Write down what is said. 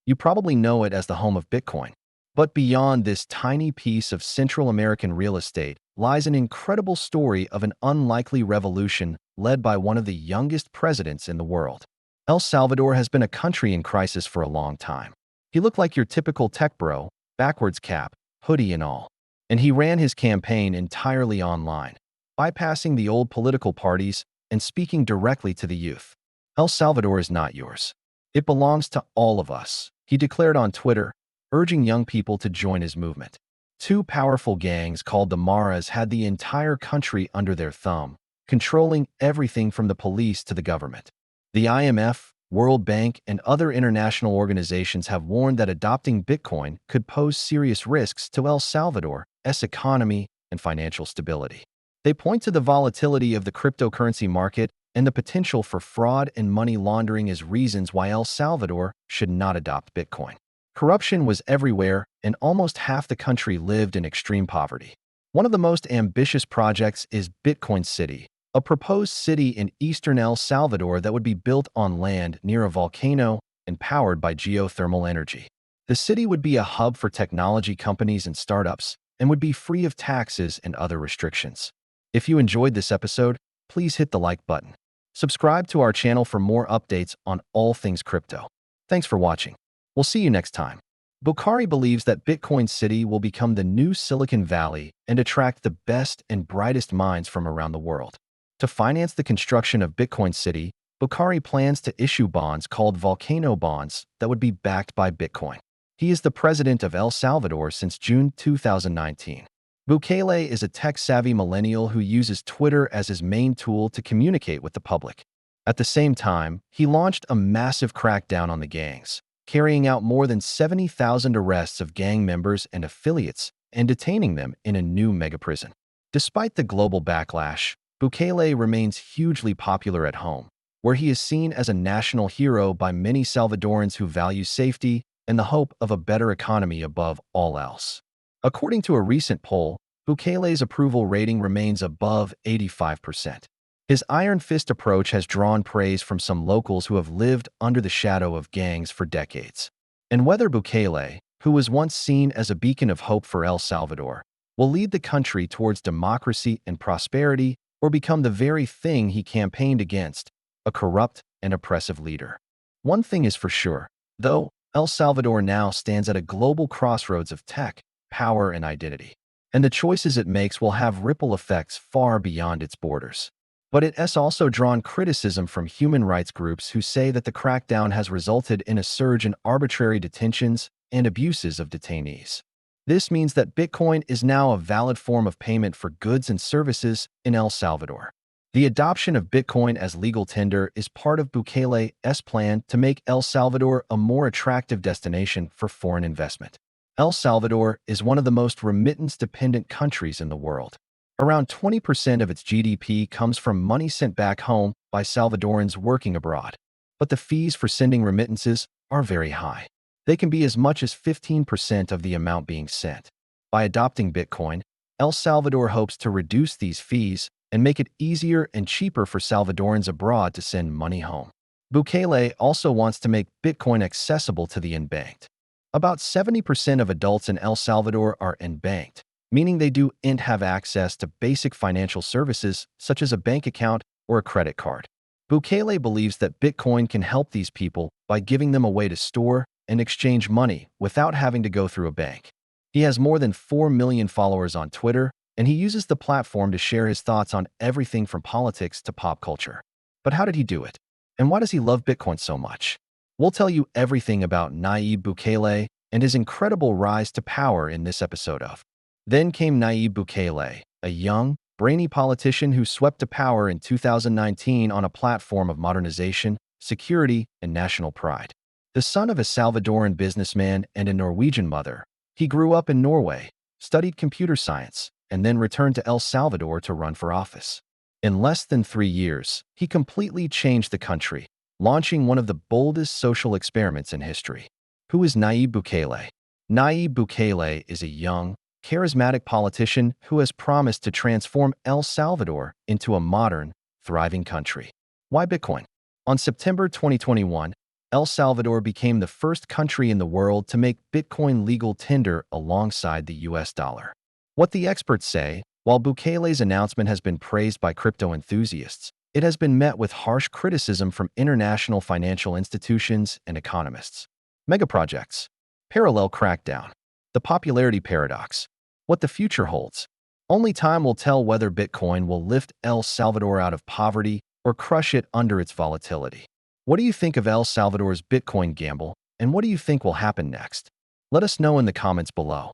You probably know it as the home of Bitcoin. But beyond this tiny piece of Central American real estate lies an incredible story of an unlikely revolution led by one of the youngest presidents in the world. El Salvador has been a country in crisis for a long time. He looked like your typical tech bro, backwards cap, hoodie and all. And he ran his campaign entirely online, bypassing the old political parties and speaking directly to the youth. El Salvador is not yours. It belongs to all of us, he declared on Twitter, urging young people to join his movement. Two powerful gangs called the Maras had the entire country under their thumb, controlling everything from the police to the government. The IMF, World Bank, and other international organizations have warned that adopting Bitcoin could pose serious risks to El Salvador's economy and financial stability. They point to the volatility of the cryptocurrency market and the potential for fraud and money laundering as reasons why El Salvador should not adopt Bitcoin. Corruption was everywhere, and almost half the country lived in extreme poverty. One of the most ambitious projects is Bitcoin City, a proposed city in eastern El Salvador that would be built on land near a volcano and powered by geothermal energy. The city would be a hub for technology companies and startups and would be free of taxes and other restrictions. If you enjoyed this episode, please hit the like button. Subscribe to our channel for more updates on all things crypto. Thanks for watching. We'll see you next time. Bukele believes that Bitcoin City will become the new Silicon Valley and attract the best and brightest minds from around the world. To finance the construction of Bitcoin City, Bukele plans to issue bonds called volcano bonds that would be backed by Bitcoin. He is the president of El Salvador since June 2019. Bukele is a tech-savvy millennial who uses Twitter as his main tool to communicate with the public. At the same time, he launched a massive crackdown on the gangs, carrying out more than 70,000 arrests of gang members and affiliates and detaining them in a new mega-prison. Despite the global backlash, Bukele remains hugely popular at home, where he is seen as a national hero by many Salvadorans who value safety and the hope of a better economy above all else. According to a recent poll, Bukele's approval rating remains above 85%. His iron fist approach has drawn praise from some locals who have lived under the shadow of gangs for decades. And whether Bukele, who was once seen as a beacon of hope for El Salvador, will lead the country towards democracy and prosperity or become the very thing he campaigned against, a corrupt and oppressive leader. One thing is for sure, though, El Salvador now stands at a global crossroads of tech, power, and identity. And the choices it makes will have ripple effects far beyond its borders. But it has also drawn criticism from human rights groups who say that the crackdown has resulted in a surge in arbitrary detentions and abuses of detainees. This means that Bitcoin is now a valid form of payment for goods and services in El Salvador. The adoption of Bitcoin as legal tender is part of Bukele's plan to make El Salvador a more attractive destination for foreign investment. El Salvador is one of the most remittance-dependent countries in the world. Around 20% of its GDP comes from money sent back home by Salvadorans working abroad. But the fees for sending remittances are very high. They can be as much as 15% of the amount being sent. By adopting Bitcoin, El Salvador hopes to reduce these fees and make it easier and cheaper for Salvadorans abroad to send money home. Bukele also wants to make Bitcoin accessible to the unbanked. About 70% of adults in El Salvador are unbanked, meaning they don't have access to basic financial services such as a bank account or a credit card. Bukele believes that Bitcoin can help these people by giving them a way to store and exchange money without having to go through a bank. He has more than 4 million followers on Twitter, and he uses the platform to share his thoughts on everything from politics to pop culture. But how did he do it? And why does he love Bitcoin so much? We'll tell you everything about Nayib Bukele and his incredible rise to power in this episode of Then Came Nayib Bukele, a young, brainy politician who swept to power in 2019 on a platform of modernization, security, and national pride. The son of a Salvadoran businessman and a Norwegian mother, he grew up in Norway, studied computer science, and then returned to El Salvador to run for office. In less than 3 years, he completely changed the country, launching one of the boldest social experiments in history. Who is Nayib Bukele? Nayib Bukele is a young, charismatic politician who has promised to transform El Salvador into a modern, thriving country. Why Bitcoin? On September 2021, El Salvador became the first country in the world to make Bitcoin legal tender alongside the US dollar. What the experts say, while Bukele's announcement has been praised by crypto enthusiasts, it has been met with harsh criticism from international financial institutions and economists. Megaprojects. Parallel crackdown. The popularity paradox. What the future holds. Only time will tell whether Bitcoin will lift El Salvador out of poverty or crush it under its volatility. What do you think of El Salvador's Bitcoin gamble, and what do you think will happen next? Let us know in the comments below.